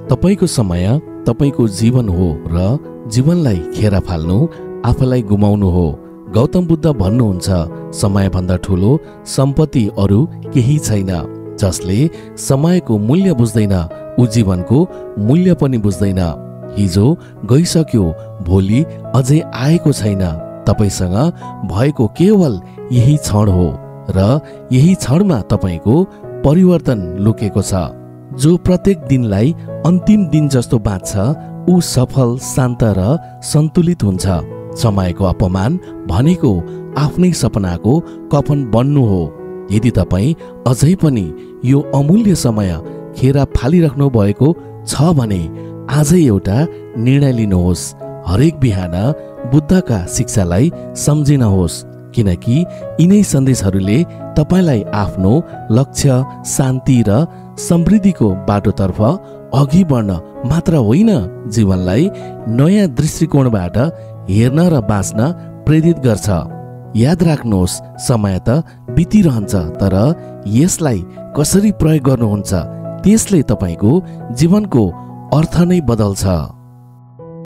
तपाईको समय तपाईको जीवन हो र जीवनलाई खेर फाल्नु आफैलाई गुमाउनु हो। गौतम बुद्ध भन्नुहुन्छ, समयभन्दा ठूलो सम्पत्ति अरू केही छैन। जसले समयको मूल्य बुझ्दैन ऊ जीवनको मूल्य पनि बुझ्दैन। हिजो गइसक्यो, भोलि अझै आएको छैन। तपाईसँग भएको केवल यही क्षण हो र यही क्षणमा तपाईको परिवर्तन लुकेको छ। जो प्रत्येक दिनलाई अन्तिम दिन जस्तो बाँच्छ ऊ सफल, शान्त र सन्तुलित हुन्छ। समयको अपमान भनेको आफ्नै सपनाको कफन बन्नु हो। यदि तपाईँ अझै पनि यो अमूल्य समय खेर फालिराख्नु भएको छ भने आजै एउटा निर्णय लिनुहोस्। हरेक बिहान बुद्धका शिक्षालाई सम्झिनुहोस्, किनकि यिनै सन्देशहरूले तपाईलाई आफ्नो लक्ष्य, शान्ति र समृद्धिको बाटोतर्फ अघि बढ्न मात्र होइन, जीवनलाई नयाँ दृष्टिकोणबाट हेर्न र बाँच्न प्रेरित गर्छ। याद राख्नुहोस्, समय त बितिरहन्छ, तर यसलाई कसरी प्रयोग गर्नुहुन्छ त्यसले तपाईको जीवनको अर्थ नै बदल्छ।